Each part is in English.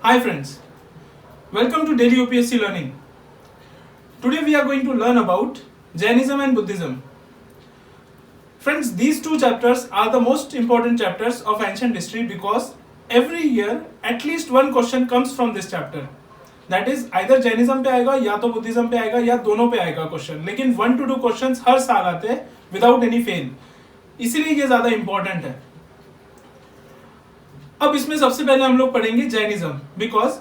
Hi friends, welcome to Daily UPSC Learning. Today we are going to learn about Jainism and Buddhism. Friends, these two chapters are the most important chapters of ancient history because every year at least one question comes from this chapter. That is either Jainism पे आएगा या तो Buddhism पे आएगा या दोनों पे आएगा क्वेश्चन, लेकिन 1 to 2 क्वेश्चंस हर साल आते हैं विदाउट एनी फेल, इसीलिए ये ज्यादा इंपॉर्टेंट है. अब इसमें सबसे पहले हम लोग पढ़ेंगे Jainism because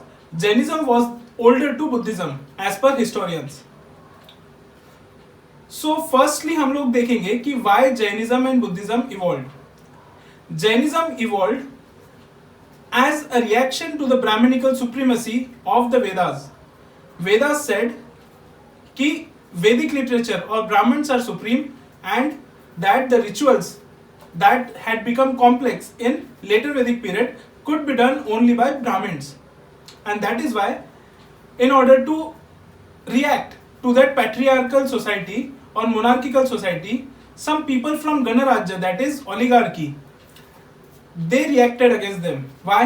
Jainism was older to Buddhism as पर हिस्टोरियंस. सो फर्स्टली हम लोग देखेंगे कि why Jainism and Buddhism evolve. Jainism evolve as a reaction to the brahmanical supremacy of the Vedas. Vedas said कि वैदिक लिटरेचर और Brahmans are supreme and that the rituals that had become complex in later Vedic period could be done only by Brahmins, and that is why in order to react to that patriarchal society or monarchical society, some people from Ganarajya, that is oligarchy, they reacted against them. Why?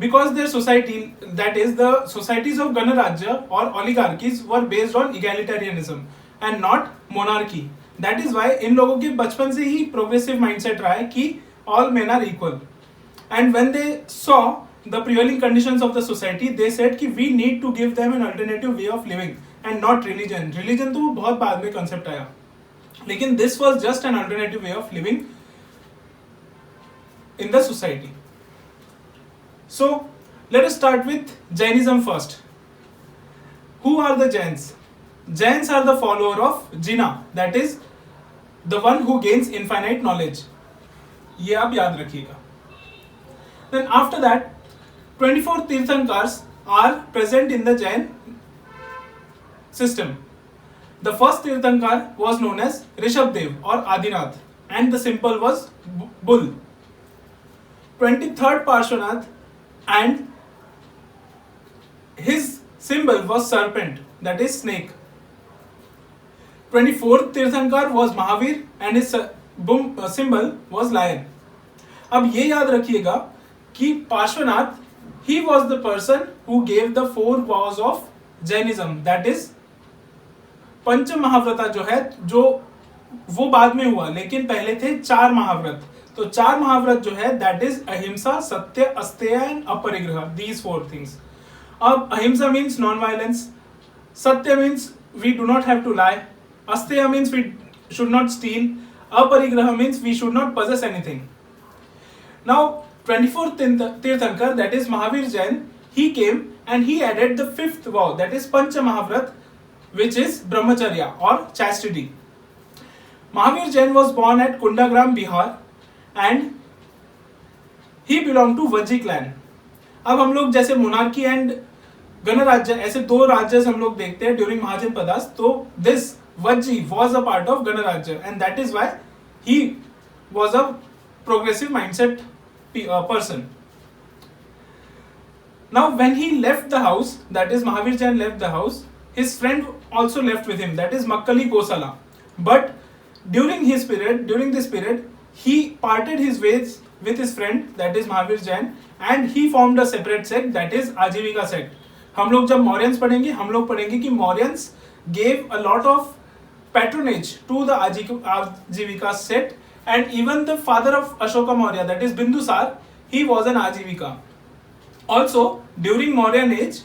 Because their society, that is the societies of Ganarajya or oligarchies, were based on egalitarianism and not monarchy. That is why इन लोगों के बचपन से ही progressive mindset रहा है कि all men are equal. And when they saw the prevailing conditions of the society they said कि we need to give them an alternative way of living and not religion. Religion तो वो बहुत बाद में concept आया, लेकिन this was just an alternative way of living in the society. So let us start with Jainism first. Who are the Jains? Jains are the follower of Jina, that is the one who gains infinite knowledge. ये आप याद रखिएगा. Then after that, 24 Tirthankars are present in the Jain system. The first Tirthankar was known as Rishabdev or Adinath, and the symbol was bull. 23rd Parshvanath, and his symbol was serpent, that is snake. 24th Tirthankar was Mahavir and his symbol was lion. अब ये याद रखिएगा कि Parshvanath he was the person who gave the 4 vows of Jainism, that is पंच महाव्रता जो है, जो वो बाद में हुआ, लेकिन पहले थे 4 महाव्रत. तो 4 महाव्रत जो है that is अहिंसा, सत्य, अस्तेय एंड अपरिग्रह, these 4 things. अब अहिंसा means non-violence, सत्य means we do not have to lie, Asteya means we should not steal, Aparigraha means we should not possess anything. Now 24th Tirthankar, that is Mahavir Jain, he came and he added the 5th vow, that is Pancha Mahavrat, which is Brahmacharya or chastity. Mahavir Jain was born at Kundagram, Bihar, and he belonged to Vajji clan. अब हम लोग जैसे monarchy and गणराज्य ऐसे 2 राज्य हम लोग देखते हैं ड्यूरिंग महाजन पदास, तो this Vajji was a part of Ganarajya, and that is why he was a progressive mindset person. Now when he left the house, that is Mahavir Jain left the house, his friend also left with him, that is Makkali Kosala. But during this period, he parted his ways with his friend, that is Mahavir Jain, and he formed a separate sect, that is Ajivika sect. हम लोग जब Mauryans पढ़ेंगे, हम लोग पढ़ेंगे कि Mauryans gave a lot of patronage to the Ajivika sect, and even the father of Ashoka Maurya, that is Bindusar, he was an Ajivika. Also during Mauryan age,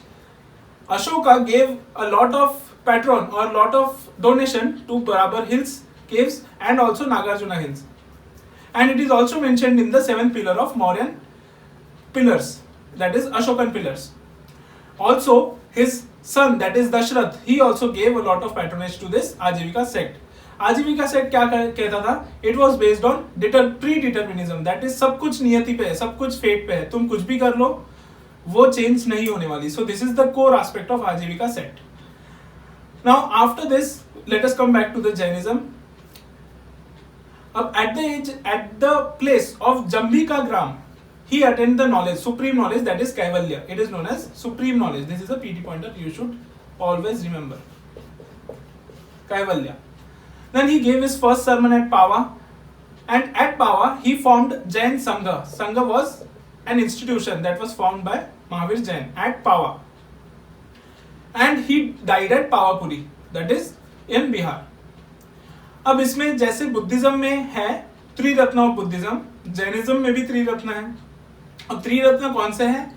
Ashoka gave a lot of patron or lot of donation to Barabar Hills caves and also Nagarjuna Hills, and it is also mentioned in the 7th pillar of Mauryan pillars, that is Ashokan pillars. Also his son, that is Dashrath, he also gave a lot of patronage to this Ajivika sect. Ajivika sect क्या कहता था? It was based on predeterminism, that is सब कुछ नियति पे है, सब कुछ फेट पे है, तुम कुछ भी कर लो वो चेंज नहीं होने वाली. So this is the core aspect of Ajivika sect. Now after this, let us come back to the Jainism. अब at the place of Jambika Gram, he attained the knowledge, supreme knowledge, that is Kaivalya. It is known as supreme knowledge. This is a PT pointer you should always remember. Kaivalya. Then he gave his first sermon at Pava, and at Pava he formed Jain Sangha. Sangha was an institution that was formed by Mahavir Jain at Pawa, and he died at Pawapuri, that is in Bihar. अब इसमें जैसे Buddhism में है त्रिरत्न of Buddhism, Jainism में भी त्रिरत्न है. अब त्रिरत्न कौन से हैं?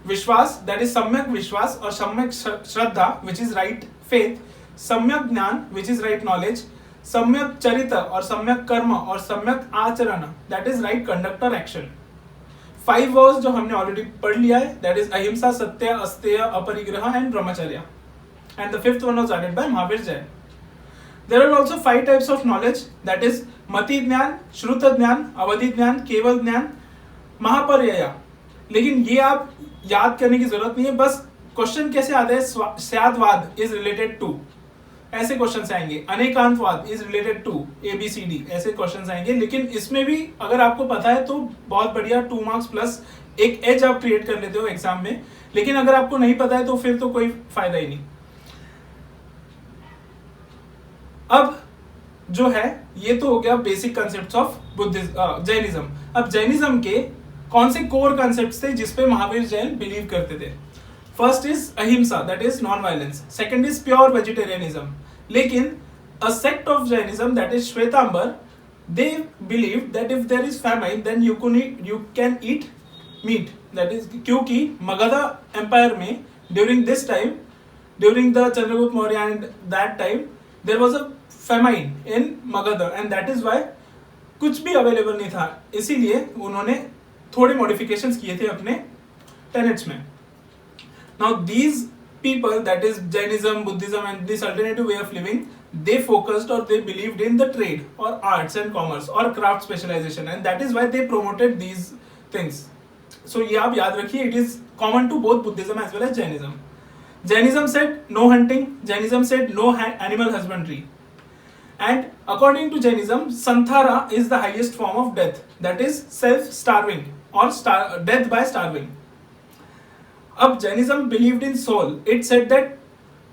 विश्वास, दैट इज सम्यक विश्वास और सम्यक श्रद्धा विच इज राइट फेथ, सम्यक ज्ञान विच इज राइट नॉलेज, सम्यक चरित्र और सम्यक कर्म और सम्यक आचरण, दैट इज राइट कंडक्ट और एक्शन. 5 वर्स जो हमने ऑलरेडी पढ़ लिया है, दैट इज अहिंसा, सत्य, अस्तेय, aparigraha and brahmacharya. And the fifth one was added by Mahavir Jain. There are also 5 types of knowledge, that is मति ज्ञान, श्रुत ज्ञान, अवधि ज्ञान, केवल ज्ञान, महापर्यय. लेकिन ये आप याद करने की जरूरत नहीं है, बस क्वेश्चन कैसे आते हैं, स्यादवाद इज रिलेटेड टू, ऐसे क्वेश्चंस आएंगे, अनेकांतवाद इज रिलेटेड टू ABCD, ऐसे क्वेश्चंस आएंगे. लेकिन इसमें भी अगर आपको पता है तो बहुत बढ़िया, 2 मार्क्स प्लस एक एज आप क्रिएट कर लेते हो एग्जाम में. लेकिन अगर आपको नहीं पता है तो फिर तो कोई फायदा ही नहीं. अब जो है ये तो हो गया बेसिक कंसेप्ट्स ऑफ जैनिज्म. अब जैनिज्म के कौन से कोर कंसेप्ट्स थे जिसपे महावीर जैन बिलीव करते थे? First is ahimsa, that is non violence. Second is pure vegetarianism. लेकिन a sect of Jainism, that is Shvetambar, they believe that if there is famine then you can eat meat. That is क्योंकि Magadh empire में during this time, during the Chandragupta Maurya and that time, there was a famine in Magadha and that is why कुछ भी available नहीं था. इसीलिए उन्होंने थोड़े modifications किए थे अपने टेनेट्स में. Now these people, that is Jainism, Buddhism and this alternative way of living, they focused or they believed in the trade or arts and commerce or craft specialization and that is why they promoted these things. So ये आप याद रखिए, it is common to both Buddhism as well as Jainism. Jainism said no hunting, Jainism said no animal husbandry. And according to Jainism, Santhara is the highest form of death, that is self-starving or death by starving. Ab Jainism believed in soul. It said that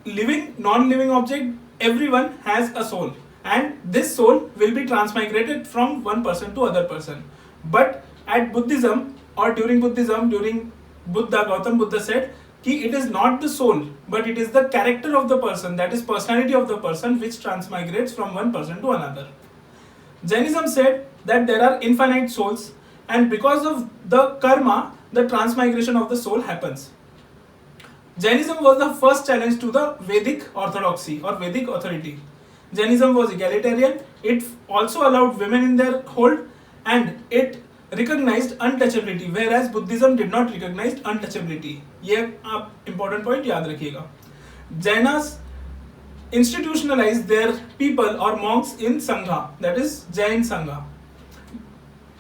living, non-living object, everyone has a soul. And this soul will be transmigrated from one person to other person. But at Buddhism or during Buddhism, during Buddha, Gautam Buddha said, कि it is not the soul but it is the character of the person, that is personality of the person, which transmigrates from one person to another. Jainism said that there are infinite souls and because of the karma the transmigration of the soul happens. Jainism was the first challenge to the Vedic orthodoxy or Vedic authority. Jainism was egalitarian, it also allowed women in their hold and it recognized untouchability, whereas Buddhism did not recognize untouchability. ये आप important point याद रखिएगा. Jainas institutionalized their people or monks in Sangha, that is Jain Sangha.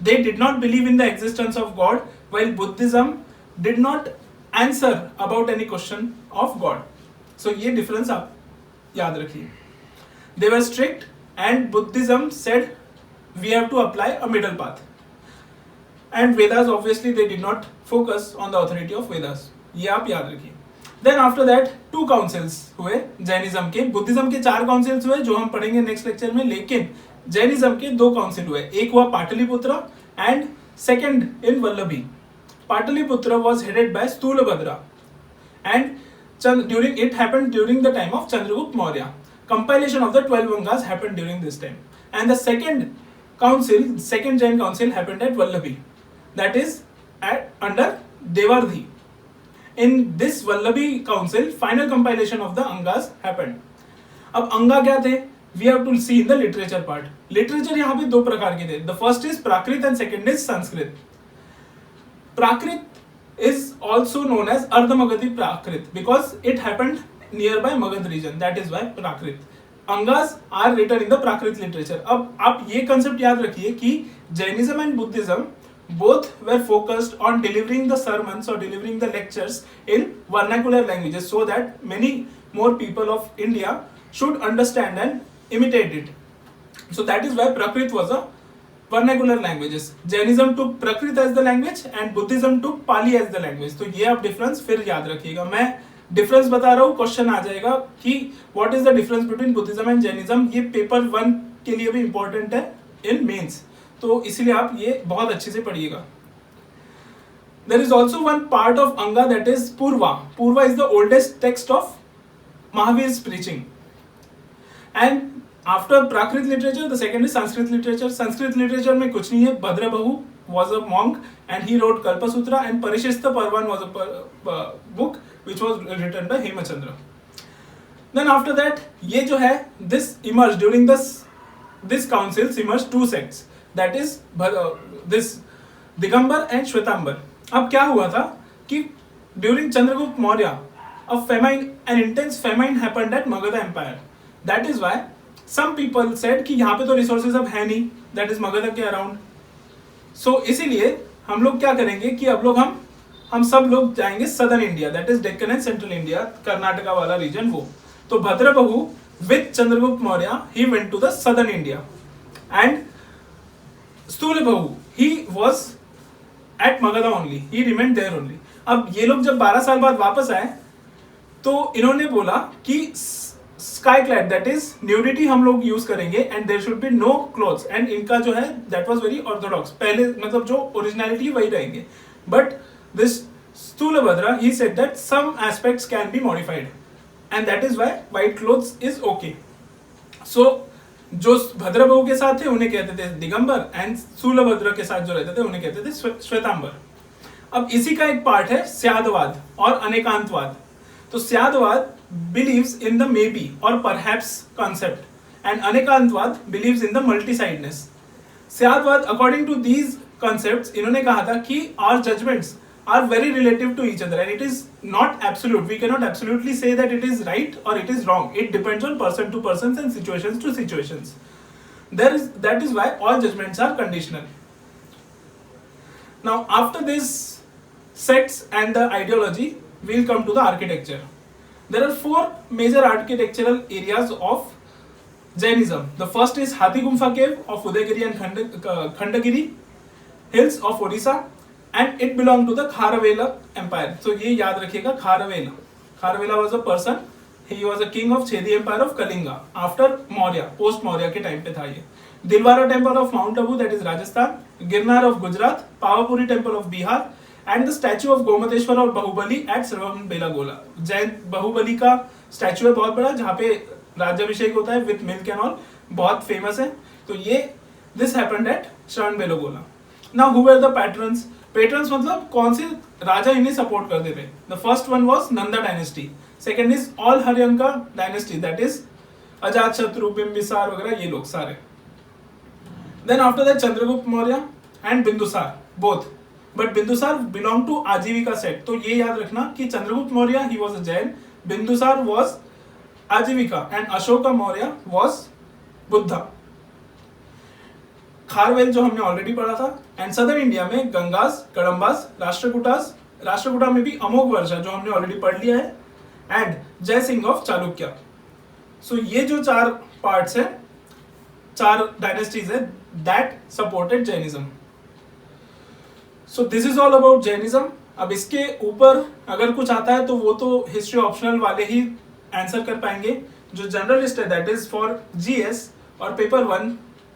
They did not believe in the existence of God, while Buddhism did not answer about any question of God. So ये difference आप याद रखिए. They were strict and Buddhism said we have to apply a middle path. And Vedas, obviously they did not focus on the authority of Vedas. ये आप याद रखिए. Then after that 2 councils हुए Jainism के. Buddhism के 4 councils हुए जो हम पढ़ेंगे नेक्स्ट लेक्चर में, लेकिन जैनिज्म के 2 council हुए. एक हुआ Pataliputra and second in Vallabhi. Pataliputra was headed by Stulabhadra and during it happened during the time of Chandragupta Maurya. Compilation of the 12 Vangas happened during this time. And the second Jain council happened at Vallabhi. That is under Devardhi. In this Vallabhi council, final compilation of the Angas happened. अब अंगा क्या थे? We have to see in the literature part. Literature यहाँ पे 2 प्रकार के थे. The first is Prakrit and second is Sanskrit. Prakrit is also known as Ardha-Magadhi Prakrit because it happened nearby Magad region. That is why Prakrit. Angas are written in the Prakrit literature. अब आप ये concept याद रखिए कि Jainism and Buddhism both were focused on delivering the sermons or delivering the lectures in vernacular languages so that many more people of India should understand and imitate it. So that is why Prakrit was a vernacular languages. Jainism took Prakrit as the language and Buddhism took Pali as the language. तो ये आप difference फिर याद रखिएगा. मैं difference बता रहा हूँ, question आ जाएगा कि what is the difference between Buddhism and Jainism. ये paper 1 के लिए भी important है in mains. तो इसीलिए आप ये बहुत अच्छे से पढ़िएगा. There is also one part of Anga that is Purva. Purva is the oldest text of Mahavir's preaching. And after Prakrit literature, the second is Sanskrit literature. Sanskrit literature में कुछ नहीं है. Bhadrabahu was a monk and he wrote Kalpasutra, and Parishistha Parvan was a book which was written by Hemachandra. Then after that, ये जो है, this emerged during this councils emerged two sects. That is this Digambar and Shwetambar. अब क्या हुआ था कि during Chandragupta Maurya an intense famine happened at Magadha Empire. That is why some people said कि यहाँ पे तो रिसोर्सेज अब है नहीं, that is Magadha के अराउंड. So इसीलिए हम लोग क्या करेंगे कि अब लोग हम सब लोग जाएंगे southern India, that is Deccan and central India, Karnataka वाला रीजन वो. तो Bhadrabahu with Chandragupta Maurya he went to the southern India, and Sthulabahu he was at Magadha only, he remained there only. अब ये लोग जब 12 साल बाद वापस आए तो इन्होंने बोला कि sky clad, that is nudity हम लोग यूज करेंगे and there should be no clothes. And इनका जो है दैट वाज वेरी ऑर्थोडॉक्स, पहले मतलब जो ओरिजिनलिटी वही रहेंगे. But this Sthulabhadra he said that some aspects can be modified and that is why white clothes is okay. So जो भद्रबहु के साथ थे उन्हें कहते थे दिगंबर, एंड स्थूलभद्र के साथ जो रहते थे उन्हें कहते थे श्वेतांबर. अब इसी का एक पार्ट है स्यादवाद और अनेकांतवाद. तो स्यादवाद believes in the maybe or perhaps concept, and Anekantavada believes in the multi-sidedness. स्यादवाद according to these concepts इन्होंने कहा था कि our judgments are very relative to each other and it is not absolute. We cannot absolutely say that it is right or it is wrong. It depends on person to persons and situations to situations. That is why all judgments are conditional. Now after this sects and the ideology, we'll come to the architecture. There are 4 major architectural areas of Jainism. The first is Hathi Gumpha cave of Udayagiri and Khandagiri hills of Odisha, and it belonged to the Kharavela empire. So ये याद रखिएगा, Kharavela. Kharavela was a person. He was a king of Chedi empire of Kalinga after Maurya, post Maurya के time पे था ये. Dilwara temple of Mount Abu, that is Rajasthan. Girnar of Gujarat. Pavapuri temple of Bihar. And the statue of Gomateshwara और Bahubali at Shravanabelagola. Jain Bahubali का statue है बहुत बड़ा, जहाँ पे राज्याभिषेक होता है विथ मिल्क एंड ऑल, बहुत फेमस है. तो ये this happened at Shravanabelagola. Now who were the patrons? Patrons मतलब कौन से राजा इन्हें सपोर्ट करते थे. The first one was Nanda dynasty, second is all Haryanka dynasty, that is Ajatashatru, Bimbisara वगैरह ये लोग सारे. Then after that Chandragupta Maurya and Bindusara both, but Bindusara belong to Ajivika sect. तो ये याद रखना कि Chandragupta Maurya he was a Jain, Bindusara was Ajivika, and Ashoka Maurya was Buddha. Kharavela जो हमने ऑलरेडी पढ़ा था. एंड सदर्न इंडिया में गंगास, कड़म्बास, राष्ट्रकूटास, राष्ट्रकूटा में भी अमोघ वर्षा जो हमने ऑलरेडी पढ़ लिया है, एंड जय सिंह ऑफ चालुक्य. सो ये जो 4 पार्ट्स है, 4 डायनेस्टीज है that supported Jainism. So this is all about Jainism. अब इसके ऊपर अगर कुछ आता है तो वो तो हिस्ट्री ऑप्शनल वाले ही आंसर कर पाएंगे. जो जनरलिस्ट है दैट इज फॉर जीएस और paper 1,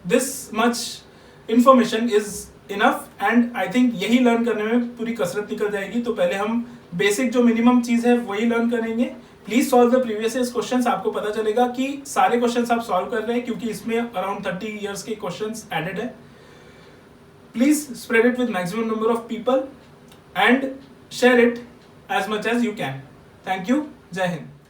this much information is enough, and I think यही लर्न करने में पूरी कसरत निकल जाएगी. तो पहले हम बेसिक जो मिनिमम चीज है वही लर्न करेंगे. Please solve the previous years questions. आपको पता चलेगा कि सारे क्वेश्चंस आप सॉल्व कर रहे हैं क्योंकि इसमें अराउंड 30 ईयर्स के क्वेश्चंस एडेड है. Please spread it with maximum number of people and share it as much as you can. Thank you. Jai Hind.